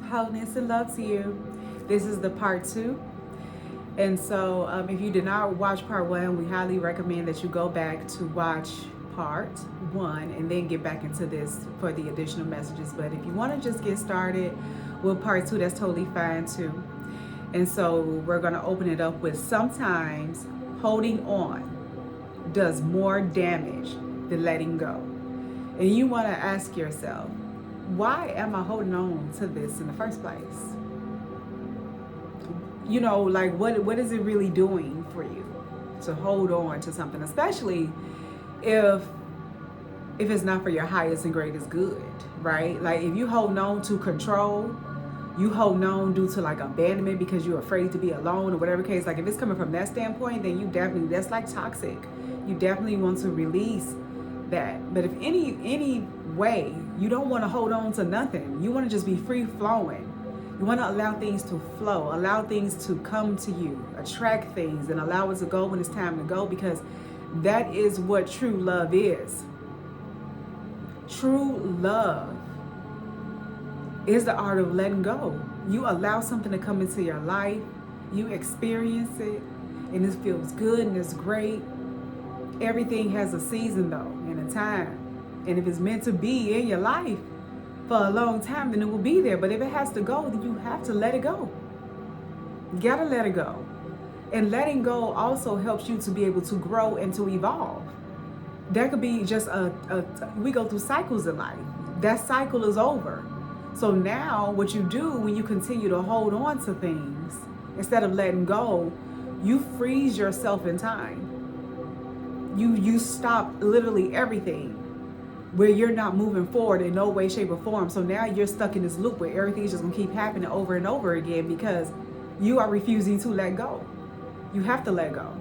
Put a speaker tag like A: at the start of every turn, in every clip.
A: Wholeness and love to you. This is the part 2. And so if you did not watch part 1, we highly recommend that you go back to watch part 1 and then get back into this for the additional messages. But if you want to just get started with part 2, that's totally fine too. And so we're going to open it up with sometimes holding on does more damage than letting go. And you want to ask yourself, why am I holding on to this in the first place? You know, like what is it really doing for you to hold on to something, especially if it's not for your highest and greatest good, right? Like if you hold on to control, you hold on due to like abandonment because you're afraid to be alone or whatever case, like if it's coming from that standpoint, then you definitely, that's like toxic. You definitely want to release that. But if any way, you don't want to hold on to nothing. You want to just be free flowing. You want to allow things to flow, allow things to come to you, attract things and allow it to go when it's time to go, because that is what true love is. True love is the art of letting go. You allow something to come into your life, you experience it, and it feels good and it's great. Everything has a season though, and a time. And if it's meant to be in your life for a long time, then it will be there. But if it has to go, then you have to let it go. You gotta let it go. And letting go also helps you to be able to grow and to evolve. That could be just we go through cycles in life. That cycle is over. So now what you do when you continue to hold on to things, instead of letting go, you freeze yourself in time. You stop literally everything where you're not moving forward in no way, shape, or form. So now you're stuck in this loop where everything is just gonna keep happening over and over again because you are refusing to let go. You have to let go.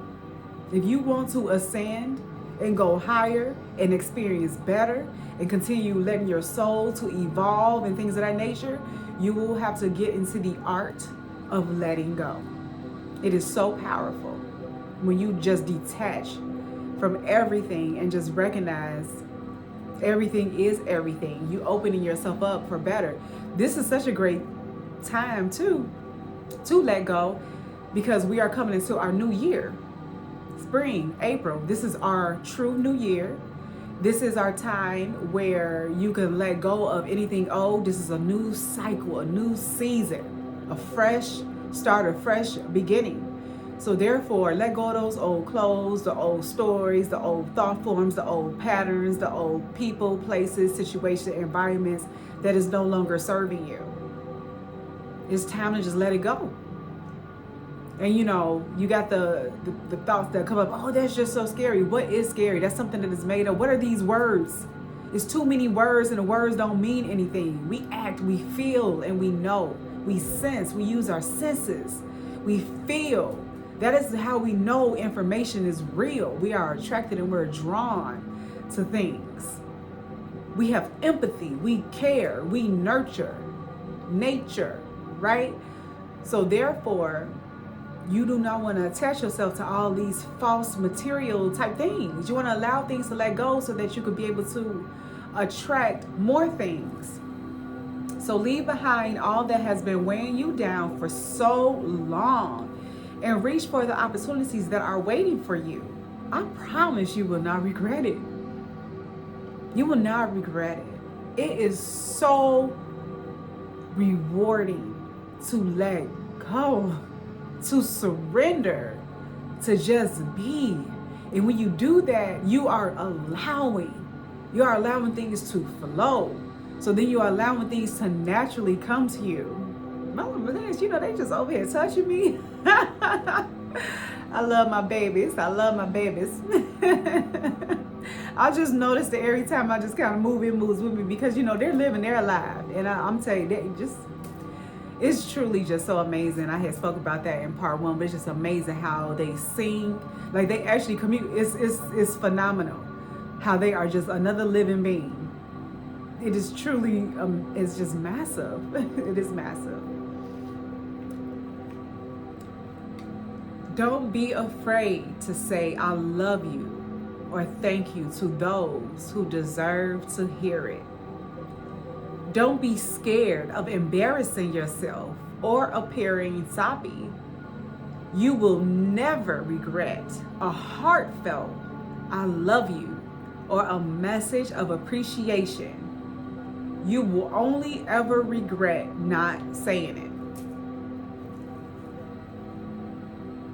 A: If you want to ascend and go higher and experience better and continue letting your soul to evolve and things of that nature, you will have to get into the art of letting go. It is so powerful when you just detach from everything and just recognize everything is everything. You opening yourself up for better. This is such a great time to let go, because we are coming into our new year. Spring, April, this is our true new year. This is our time where you can let go of anything old. This is a new cycle, a new season, a fresh start, a fresh beginning. So therefore, let go of those old clothes, the old stories, the old thought forms, the old patterns, the old people, places, situations, environments that is no longer serving you. It's time to just let it go. And you know, you got the thoughts that come up, oh, that's just so scary. What is scary? That's something that is made up. What are these words? It's too many words, and the words don't mean anything. We act, we feel, and we know. We sense, we use our senses. We feel. That is how we know information is real. We are attracted and we're drawn to things. We have empathy, we care, we nurture nature, right? So therefore, you do not want to attach yourself to all these false material type things. You want to allow things to let go so that you could be able to attract more things. So leave behind all that has been weighing you down for so long and reach for the opportunities that are waiting for you. I promise you will not regret it. You will not regret it. It is so rewarding to let go, to surrender, to just be. And when you do that, you are allowing things to flow. So then you are allowing things to naturally come to you. You know, they just over here touching me. I love my babies. I love my babies. I just noticed that every time I just kind of move, it moves with me, because, you know, they're living, they're alive. And I'm telling you, it's truly just so amazing. I had spoke about that in part 1, but it's just amazing how they sing. Like they actually communicate. It's phenomenal how they are just another living being. It is truly, it's just massive. It is massive. Don't be afraid to say I love you or thank you to those who deserve to hear it. Don't be scared of embarrassing yourself or appearing soppy. You will never regret a heartfelt "I love you" or a message of appreciation. You will only ever regret not saying it.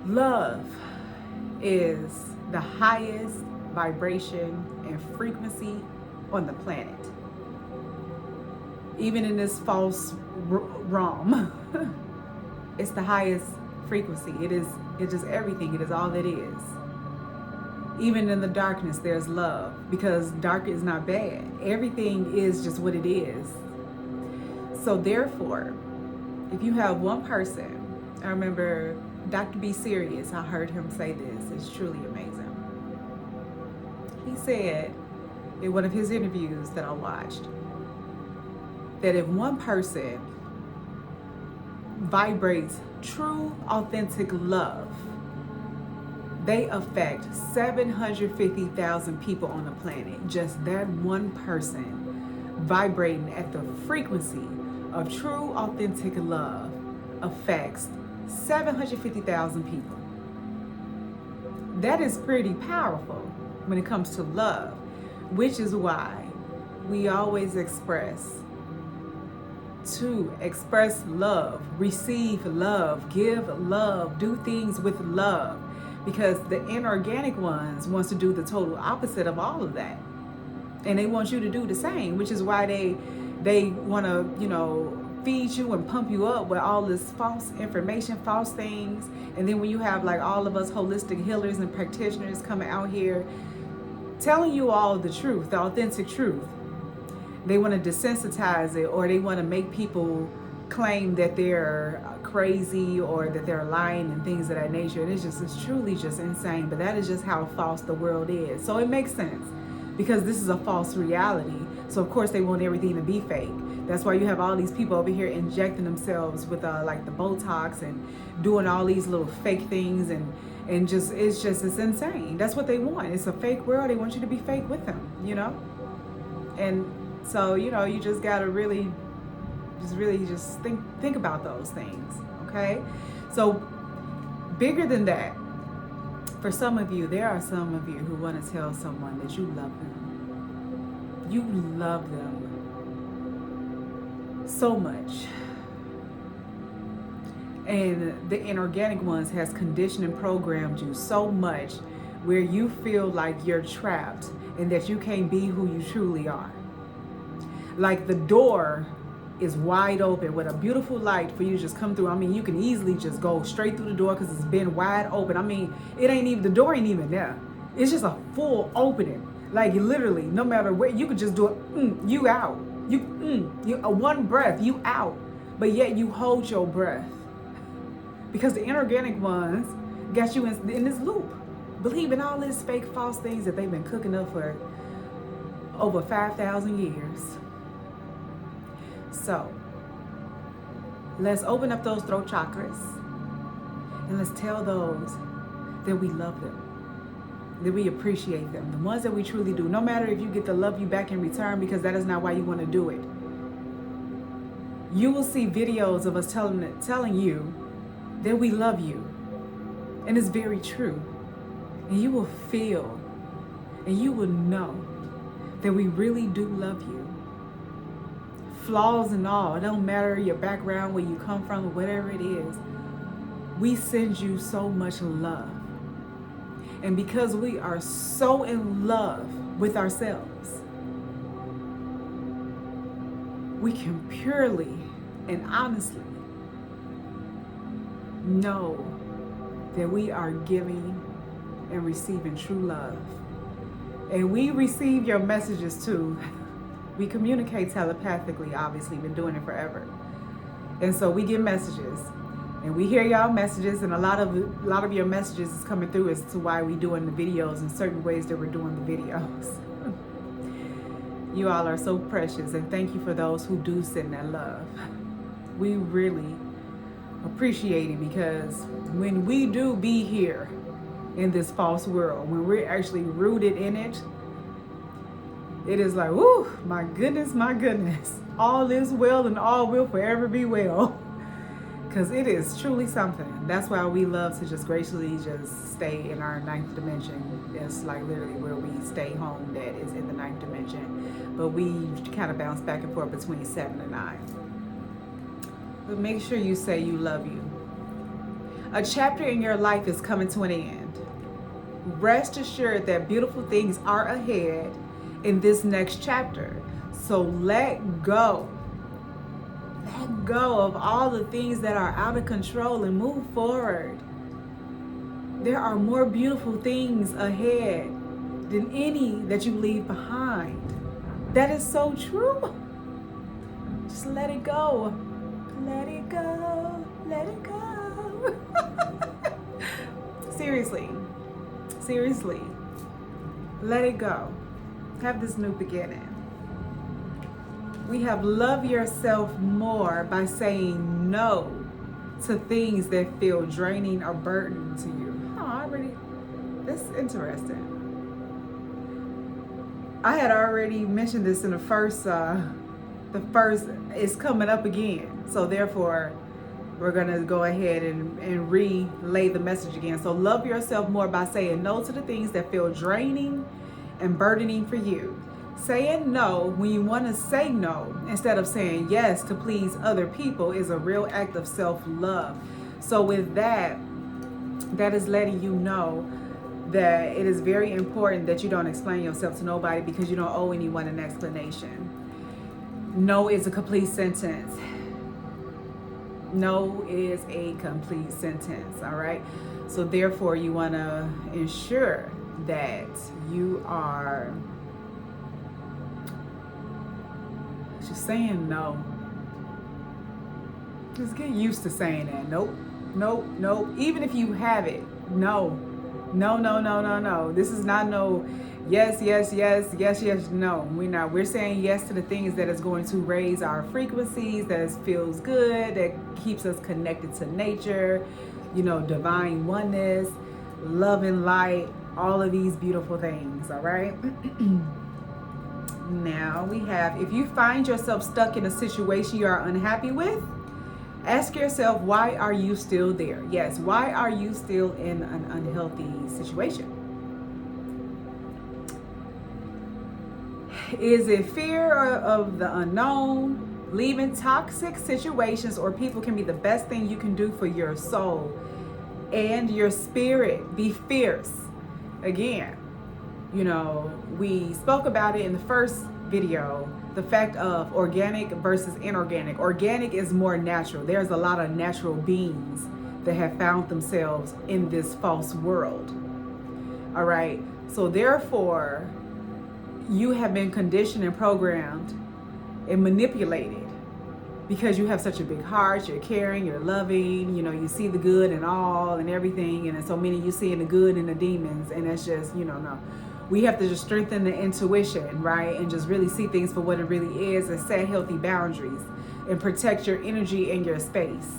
A: Love is the highest vibration and frequency on the planet. Even in this false realm, it's the highest frequency. It's just everything. It is all it is. Even in the darkness, there's love, because dark is not bad. Everything is just what it is. So therefore, if you have one person, I remember Dr. B. Serious, I heard him say this. It's truly amazing. He said in one of his interviews that I watched that if one person vibrates true, authentic love, they affect 750,000 people on the planet. Just that one person vibrating at the frequency of true, authentic love affects 750,000 people. That is pretty powerful when it comes to love, which is why we always express love, receive love, give love, do things with love, because the inorganic ones wants to do the total opposite of all of that, and they want you to do the same, which is why they want to feed you and pump you up with all this false information, false things. And then when you have like all of us holistic healers and practitioners coming out here telling you all the truth, the authentic truth, they want to desensitize it, or they want to make people claim that they're crazy or that they're lying and things of that nature. And it's truly just insane. But that is just how false the world is. So it makes sense, because this is a false reality. So of course they want everything to be fake. That's why you have all these people over here injecting themselves with like the Botox and doing all these little fake things, and it's insane. That's what they want. It's a fake world. They want you to be fake with them, And so, you just gotta really just think about those things, okay? So bigger than that, for some of you, there are some of you who want to tell someone that you love them. You love them so much. And the inorganic ones has conditioned and programmed you so much where you feel like you're trapped and that you can't be who you truly are. Like the door is wide open with a beautiful light for you to just come through. I mean, you can easily just go straight through the door because it's been wide open. I mean, the door ain't even there. It's just a full opening. Like literally, no matter where, you could just do it, you out. You one breath, you out. But yet you hold your breath. Because the inorganic ones got you in this loop, believing all these fake, false things that they've been cooking up for over 5,000 years. So let's open up those throat chakras and let's tell those that we love them, that we appreciate them, the ones that we truly do. No matter if you get to love you back in return, because that is not why you want to do it. You will see videos of us telling you that we love you, and it's very true. And you will feel and you will know that we really do love you. Flaws and all, it don't matter your background, where you come from, or whatever it is. We send you so much love. And because we are so in love with ourselves, we can purely and honestly know that we are giving and receiving true love. And we receive your messages too. We communicate telepathically, obviously, been doing it forever. And so we get messages and we hear y'all messages, and a lot of your messages is coming through as to why we doing the videos in certain ways that we're doing the videos. You all are so precious, and thank you for those who do send that love. We really appreciate it, because when we do be here in this false world, when we're actually rooted in it, It is like, whoo, my goodness, my goodness. All is well and all will forever be well. Because it is truly something. That's why we love to just graciously just stay in our ninth dimension. It's like literally where we stay home, that is in the ninth dimension. But we kind of bounce back and forth between 7 and 9. But make sure you say you love you. A chapter in your life is coming to an end. Rest assured that beautiful things are ahead in this next chapter. So let go. Let go of all the things that are out of control and move forward. There are more beautiful things ahead than any that you leave behind. That is so true. Just let it go. Let it go. Let it go. Seriously. Seriously. Let it go. Have this new beginning. We have love yourself more by saying no to things that feel draining or burdening to you. That's interesting. I had already mentioned this in the first is coming up again. So therefore, we're going to go ahead and relay the message again. So love yourself more by saying no to the things that feel draining and burdening for you. Saying no when you want to say no instead of saying yes to please other people is a real act of self-love. So with that is letting you know that it is very important that you don't explain yourself to nobody, because you don't owe anyone an explanation. No is a complete sentence. No is a complete sentence, all right? So therefore, you want to ensure that you are just saying no. Just get used to saying that. Nope, nope, nope. Even if you have it, no. No, no, no, no, no. This is not no yes, yes, yes, yes, yes, no. We're not. We're saying yes to the things that is going to raise our frequencies, that feels good, that keeps us connected to nature, divine oneness, love and light, all of these beautiful things, all right? Now we have, if you find yourself stuck in a situation you are unhappy with, ask yourself, why are you still there? Yes, why are you still in an unhealthy situation? Is it fear of the unknown? Leaving toxic situations or people can be the best thing you can do for your soul and your spirit. Be fierce. Again, we spoke about it in the first video, the fact of organic versus inorganic. Organic is more natural. There's a lot of natural beings that have found themselves in this false world. All right. So therefore, you have been conditioned and programmed and manipulated because you have such a big heart, you're caring, you're loving, you see the good in all and everything. And so many you see in the good and the demons. And that's just, no. We have to just strengthen the intuition, right? And just really see things for what it really is and set healthy boundaries and protect your energy and your space.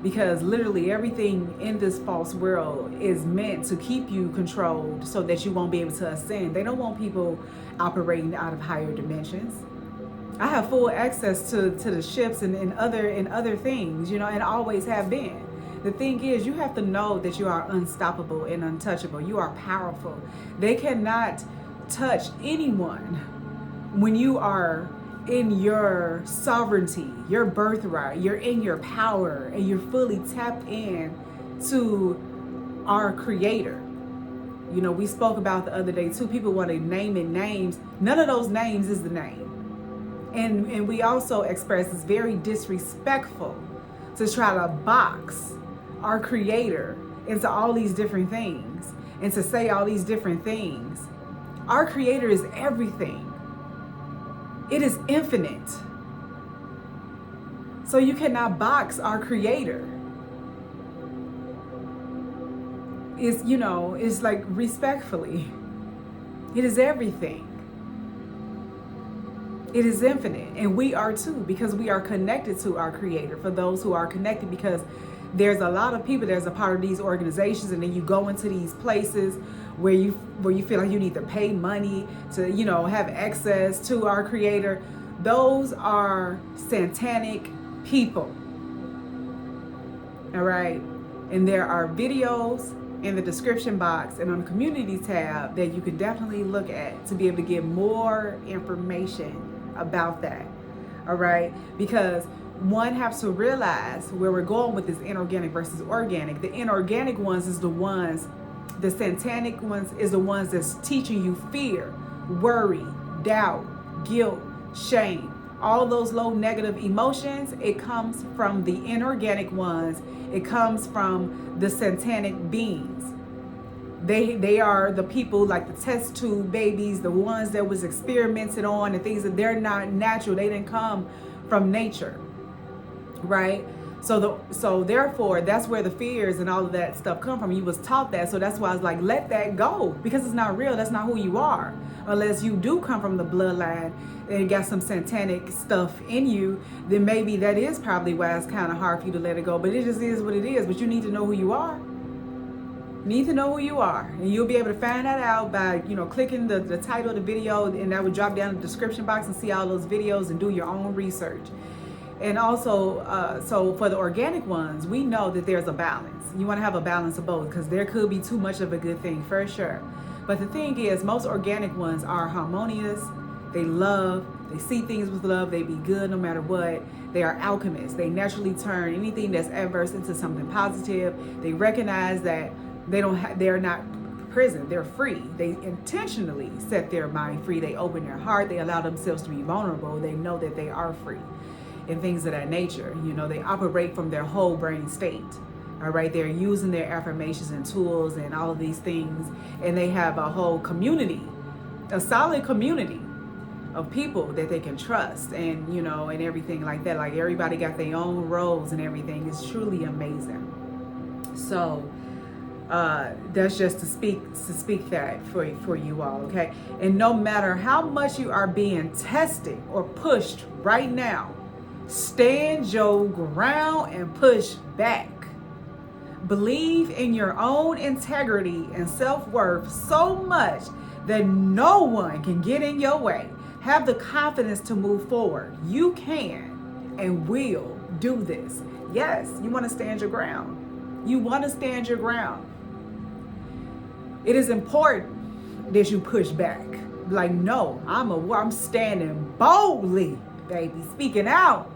A: Because literally everything in this false world is meant to keep you controlled so that you won't be able to ascend. They don't want people operating out of higher dimensions. I have full access to the ships and other things, and always have been. The thing is, you have to know that you are unstoppable and untouchable. You are powerful. They cannot touch anyone when you are in your sovereignty, your birthright. You're in your power and you're fully tapped in to our creator. We spoke about the other day too. People want to name it names. None of those names is the name. And we also express it's very disrespectful to try to box our creator into all these different things and to say all these different things. Our creator is everything. It is infinite. So you cannot box our creator. It's like respectfully. It is everything. It is infinite, and we are too, because we are connected to our creator. For those who are connected, because there's a lot of people that's a part of these organizations, and then you go into these places where you feel like you need to pay money to, you know, have access to our Creator. Those are satanic people. All right. And there are videos in the description box and on the community tab that you can definitely look at to be able to get more information about that. All right. Because one has to realize where we're going with this inorganic versus organic. The inorganic ones is the ones, the satanic ones is the ones that's teaching you fear, worry, doubt, guilt, shame. All those low negative emotions, it comes from the inorganic ones. It comes from the satanic beings. They are the people like the test tube babies, the ones that was experimented on and things that they're not natural. They didn't come from nature, right? So therefore, that's where the fears and all of that stuff come from. You was taught that, so that's why I was like, let that go, because it's not real. That's not who you are, unless you do come from the bloodline and got some satanic stuff in you. Then maybe that is probably why it's kind of hard for you to let it go. But it just is what it is. But you need to know who you are. You need to know who you are, and you'll be able to find that out by, you know, clicking the title of the video, and that would drop down in the description box and see all those videos and do your own research. And also, so for the organic ones, we know that there's a balance. You want to have a balance of both, because there could be too much of a good thing, for sure. But the thing is, most organic ones are harmonious. They love. They see things with love. They be good no matter what. They are alchemists. They naturally turn anything that's adverse into something positive. They recognize that they're not prison. They're free. They intentionally set their mind free. They open their heart. They allow themselves to be vulnerable. They know that they are free. And things of that nature. You know, they operate from their whole brain state. All right, they're using their affirmations and tools and all of these things, and they have a whole community, a solid community of people that they can trust, and, you know, and everything like that. Like, everybody got their own roles and everything. It's truly amazing. So that's just to speak that for you all, okay? And no matter how much you are being tested or pushed right now, stand your ground and push back. Believe in your own integrity and self-worth so much that no one can get in your way. Have the confidence to move forward. You can and will do this. Yes, you want to stand your ground. You want to stand your ground. It is important that you push back. Like, no, I'm standing boldly, baby, speaking out.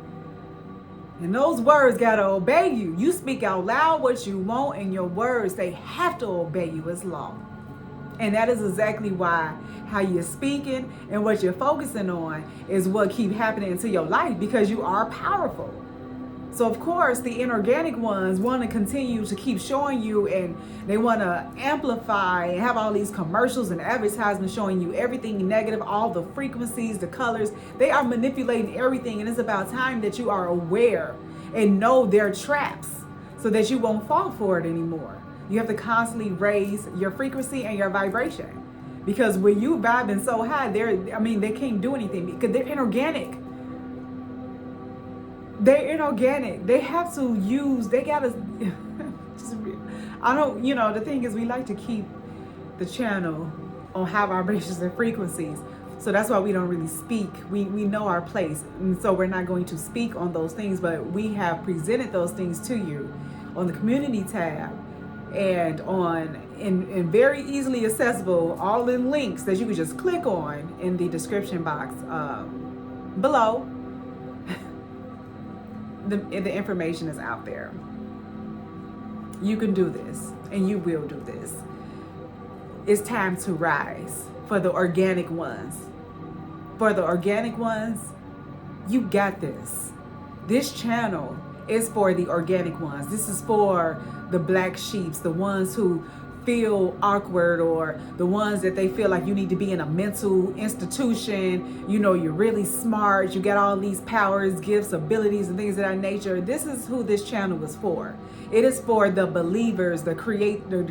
A: And those words got to obey you. You speak out loud what you want, and your words, they have to obey you as law. And that is exactly why how you're speaking and what you're focusing on is what keep happening into your life, because you are powerful. So, of course, the inorganic ones want to continue to keep showing you, and they want to amplify and have all these commercials and advertisements showing you everything negative, all the frequencies, the colors. They are manipulating everything, and it's about time that you are aware and know their traps so that you won't fall for it anymore. You have to constantly raise your frequency and your vibration, because when you vibing so high, they can't do anything because they're inorganic. They're inorganic. They have to use, they gotta, the thing is, we like to keep the channel on high vibrations and frequencies. So that's why we don't really speak. We know our place. And so we're not going to speak on those things, but we have presented those things to you on the community tab and in very easily accessible, all in links that you can just click on in the description box below. The information is out there. You can do this, and you will do this. It's time to rise for the organic ones. For the organic ones, you got this. This channel is for the organic ones. This is for the black sheeps, the ones who feel awkward, or the ones that they feel like you need to be in a mental institution. You know, you're really smart, you got all these powers, gifts, abilities, and things of that nature. This is who this channel is for. It is for the believers, the creators,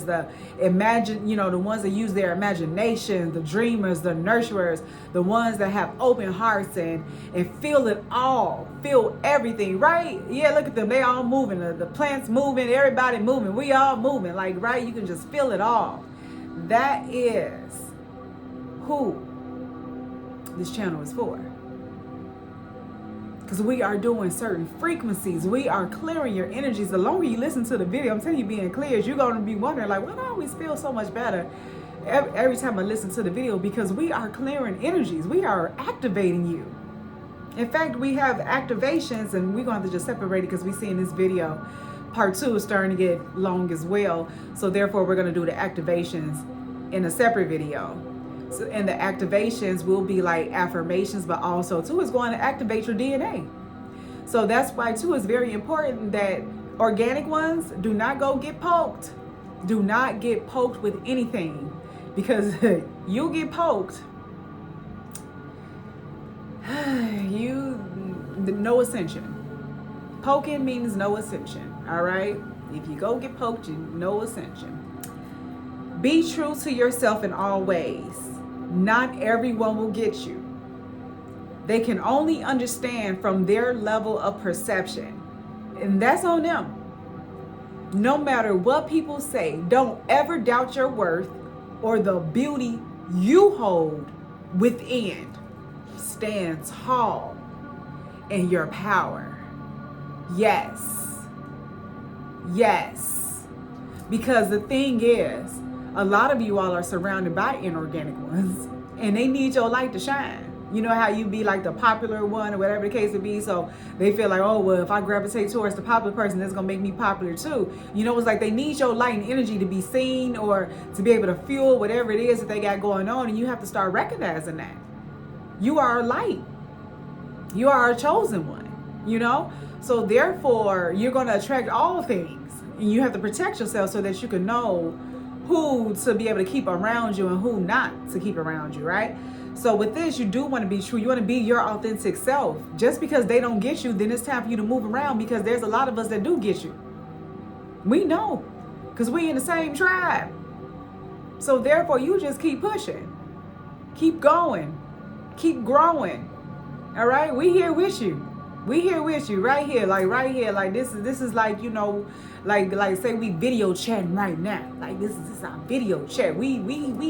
A: the the ones that use their imagination, the dreamers, the nurturers, the ones that have open hearts and feel it all, feel everything, right? Yeah, look at them, they all moving, the plants moving, everybody moving, we all moving, like, right? You can just feel it all. That is who this channel is for. Because we are doing certain frequencies. We are clearing your energies. The longer you listen to the video, I'm telling you, being clear, you're going to be wondering, like, why do I always feel so much better every time I listen to the video? Because we are clearing energies. We are activating you. In fact, we have activations, and we're going to have to just separate it because we see in this video, part 2 is starting to get long as well. So therefore, we're going to do the activations in a separate video. So, and the activations will be like affirmations, but also too is going to activate your DNA. So that's why too is very important that organic ones do not go get poked. Do not get poked with anything, because you'll get poked. No ascension. Poking means no ascension. All right. If you go get poked, no ascension. Be true to yourself in all ways. Not everyone will get you. They can only understand from their level of perception, and that's on them. No matter what people say, don't ever doubt your worth or the beauty you hold within. Stand tall in your power. Yes. Yes. Because the thing is, a lot of you all are surrounded by inorganic ones, and they need your light to shine. You know how you be like the popular one or whatever the case would be. So they feel like, oh, well, if I gravitate towards the popular person, that's going to make me popular too. You know, it's like they need your light and energy to be seen or to be able to fuel whatever it is that they got going on. And you have to start recognizing that. You are a light. You are a chosen one, you know? So therefore, you're going to attract all things. And you have to protect yourself so that you can know who to be able to keep around you and who not to keep around you, right? So with this, you do want to be true. You want to be your authentic self. Just because they don't get you, then it's time for you to move around, because there's a lot of us that do get you. We know, because we in the same tribe. So therefore, you just keep pushing. Keep going. Keep growing. All right? We here with you. We here with you right here, like this is like, you know, like say we video chatting right now. Like this is our video chat. We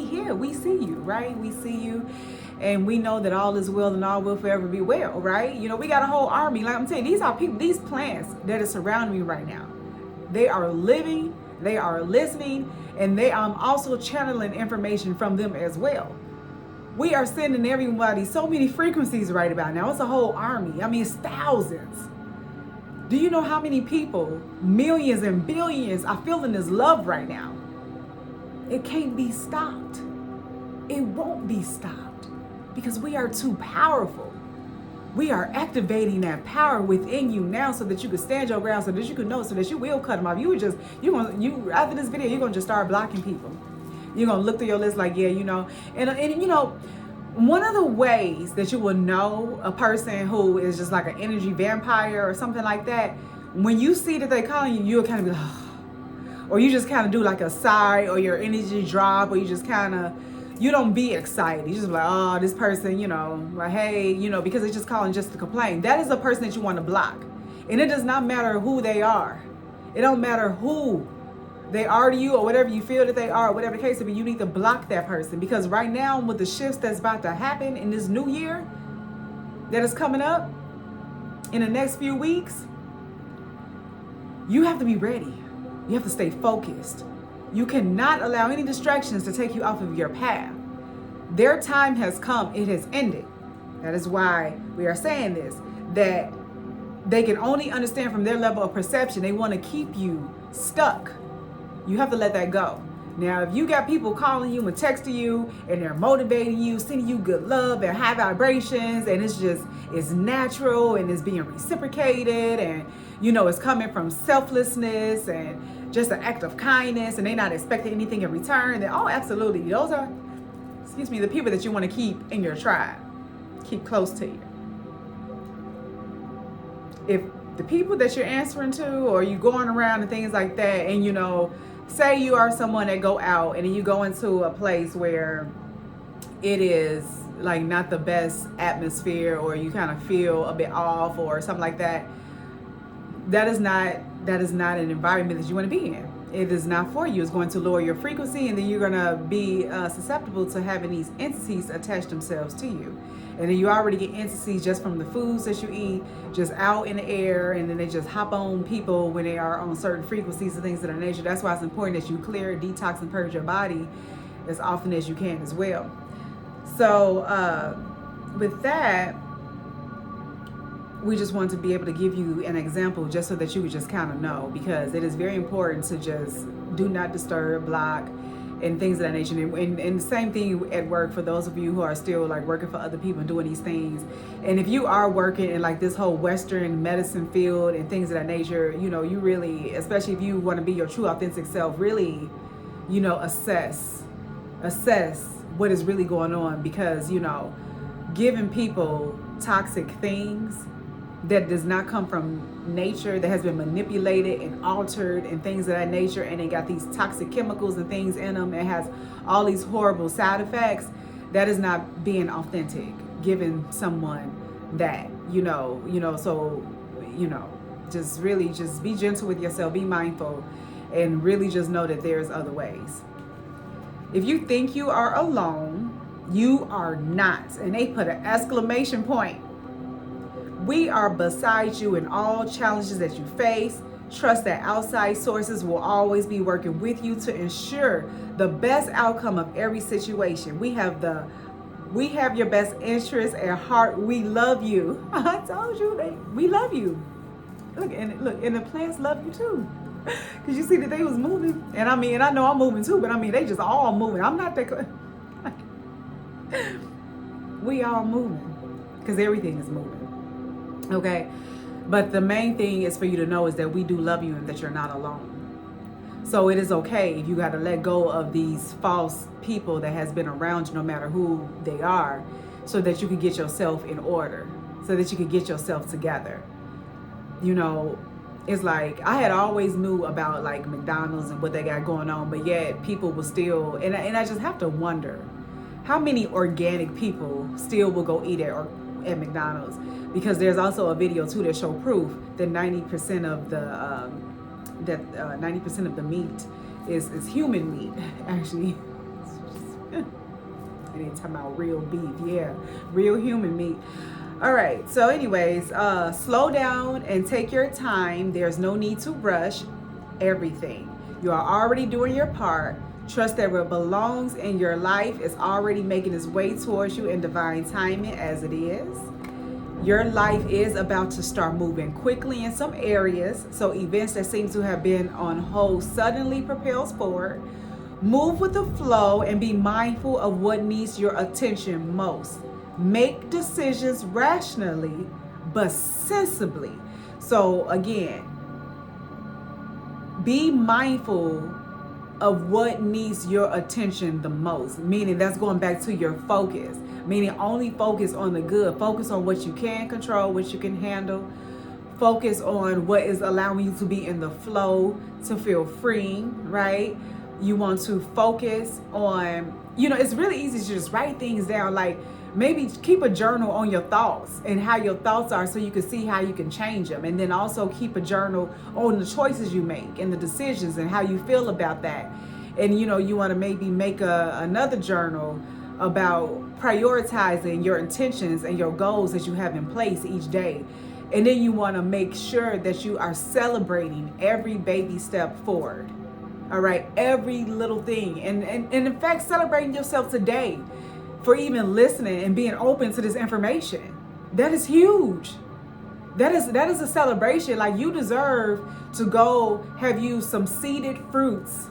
A: here, we see you, right? We see you, and we know that all is well and all will forever be well, right? You know, we got a whole army. Like I'm telling you, these are people, these plants that are surrounding me right now. They are living, they are listening, and they also channeling information from them as well. We are sending everybody so many frequencies right about now. It's a whole army. I mean, it's thousands. Do you know how many people, millions and billions, are feeling this love right now? It can't be stopped. It won't be stopped, because we are too powerful. We are activating that power within you now so that you can stand your ground, so that you can know, so that you will cut them off. After this video, you're going to just start blocking people. You're going to look through your list like, yeah, you know, and you know, one of the ways that you will know a person who is just like an energy vampire or something like that, when you see that they calling you, you'll kind of be like, oh. Or you just kind of do like a sigh, or your energy drop, or you just kind of, you don't be excited. You just be like, oh, this person, you know, like, hey, you know, because it's just calling just to complain. That is a person that you want to block. And it does not matter who they are. It don't matter who they are to you, or whatever you feel that they are, or whatever the case may be. You need to block that person, because right now, with the shifts that's about to happen in this new year that is coming up in the next few weeks, you have to be ready. You have to stay focused. You cannot allow any distractions to take you off of your path. Their time has come. It has ended. That is why we are saying this, that they can only understand from their level of perception. They want to keep you stuck. You have to let that go. Now, if you got people calling you and texting you, and they're motivating you, sending you good love and high vibrations, and it's natural and it's being reciprocated, and you know it's coming from selflessness, and just an act of kindness and they're not expecting anything in return, then oh, absolutely, those are, the people that you want to keep in your tribe, keep close to you. If the people that you're answering to, or you going around and things like that, and say you are someone that go out and you go into a place where it is like not the best atmosphere, or you kind of feel a bit off or something like that, that is not an environment that you want to be in. It is not for you. It's going to lower your frequency, and then you're going to be susceptible to having these entities attach themselves to you. And then you already get entities just from the foods that you eat, just out in the air, and then they just hop on people when they are on certain frequencies and things of that nature. That's why it's important that you clear, detox, and purge your body as often as you can as well. So with that, we just want to be able to give you an example just so that you would just kind of know, because it is very important to just do not disturb, block, and things of that nature. And the same thing at work for those of you who are still like working for other people and doing these things. And if you are working in like this whole Western medicine field and things of that nature, you really, especially if you want to be your true authentic self, really, assess what is really going on, because, giving people toxic things that does not come from nature, that has been manipulated and altered and things of that nature, and they got these toxic chemicals and things in them, and has all these horrible side effects, that is not being authentic, giving someone that, so, just really just be gentle with yourself, be mindful, and really just know that there's other ways. If you think you are alone, you are not. And they put an exclamation point. We are beside you in all challenges that you face. Trust that outside sources will always be working with you to ensure the best outcome of every situation. We have your best interest at heart. We love you. I told you, we love you. Look, and the plants love you too. Because you see that they was moving. And I know I'm moving too, but they just all moving. I'm not that. We all moving. Because everything is moving. Okay, but the main thing is for you to know is that we do love you and that you're not alone. So it is okay if you got to let go of these false people that has been around you, no matter who they are, so that you can get yourself in order, so that you can get yourself together. It's like I had always knew about like McDonald's and what they got going on, but yet people will still, and I just have to wonder how many organic people still will go eat at McDonald's. Because there's also a video too that show proof that 90% of the 90% of the meat is human meat. Actually, I ain't talking about real beef. Yeah, real human meat. All right. So, anyways, slow down and take your time. There's no need to rush everything. You are already doing your part. Trust that what belongs in your life is already making its way towards you in divine timing, as it is. Your life is about to start moving quickly in some areas, so events that seem to have been on hold suddenly propels forward. Move with the flow and be mindful of what needs your attention most. Make decisions rationally, but sensibly. So again, be mindful of what needs your attention the most, meaning that's going back to your focus. Meaning only focus on the good. Focus on what you can control, what you can handle. Focus on what is allowing you to be in the flow, to feel free, right? You want to focus on, it's really easy to just write things down. Like maybe keep a journal on your thoughts and how your thoughts are, so you can see how you can change them. And then also keep a journal on the choices you make and the decisions and how you feel about that. And you want to maybe make another journal about prioritizing your intentions and your goals that you have in place each day. And then you want to make sure that you are celebrating every baby step forward. All right, every little thing. And in fact, celebrating yourself today for even listening and being open to this information. That is huge. That is a celebration. Like, you deserve to go have you some seeded fruits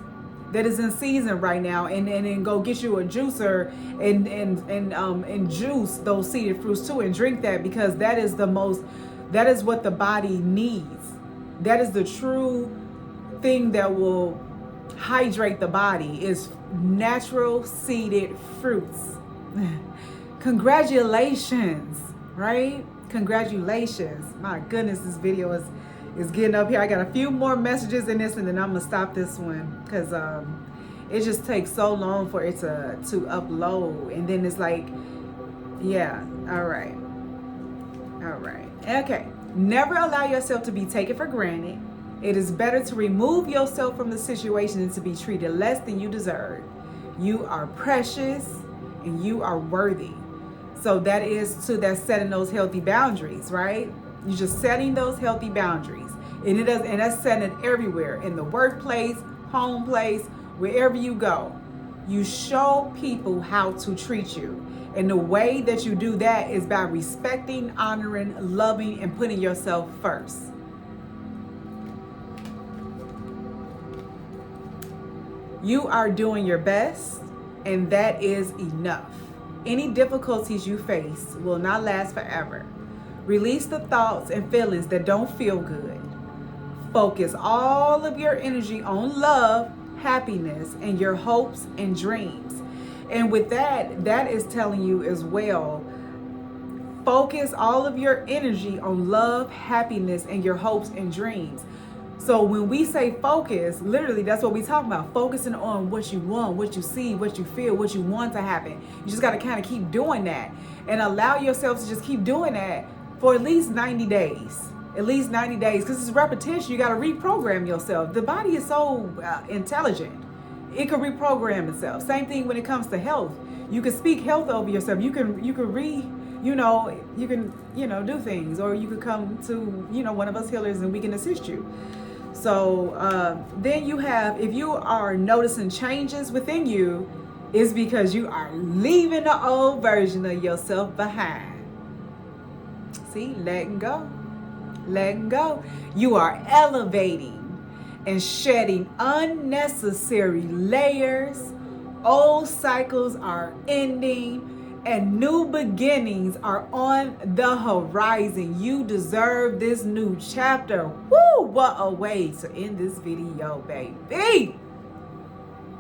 A: that is in season right now, and then go get you a juicer and juice those seeded fruits too, and drink that, because that is what the body needs. That is the true thing that will hydrate the body is natural seeded fruits. Congratulations, right? Congratulations. My goodness, this video is getting up here. I got a few more messages in this, and then I'm gonna stop this one because it just takes so long for it to upload. And then it's like, yeah, all right. Okay. Never allow yourself to be taken for granted. It is better to remove yourself from the situation than to be treated less than you deserve. You are precious and you are worthy. So that is to that setting those healthy boundaries, right? You're just setting those healthy boundaries. And that's setting it everywhere, in the workplace, home place, wherever you go. You show people how to treat you. And the way that you do that is by respecting, honoring, loving, and putting yourself first. You are doing your best, and that is enough. Any difficulties you face will not last forever. Release the thoughts and feelings that don't feel good. Focus all of your energy on love, happiness, and your hopes and dreams. And with that is telling you as well, focus all of your energy on love, happiness, and your hopes and dreams. So when we say focus, literally that's what we talk about. Focusing on what you want, what you see, what you feel, what you want to happen. You just got to kind of keep doing that and allow yourself to just keep doing that for at least 90 days. At least 90 days, because it's repetition. You got to reprogram yourself. The body is so intelligent. It can reprogram itself. Same thing when it comes to health. You can speak health over yourself. You can do things, or you could come to, one of us healers and we can assist you. So then you have, if you are noticing changes within you, it's because you are leaving the old version of yourself behind. See, letting go. Letting go. You are elevating and shedding unnecessary layers. Old cycles are ending and new beginnings are on the horizon. You deserve this new chapter. Woo! What a way to end this video, baby.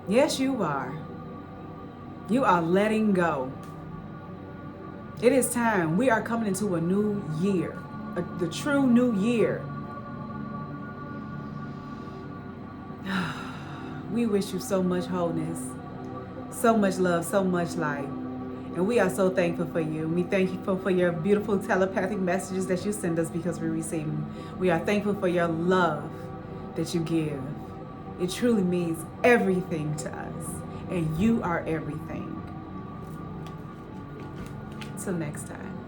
A: Yes, you are. You are letting go. It is time. We are coming into a new year, the true new year. We wish you so much wholeness, so much love, so much light. And we are so thankful for you. We thank you for your beautiful telepathic messages that you send us because we receive them. We are thankful for your love that you give. It truly means everything to us. And you are everything. Till next time.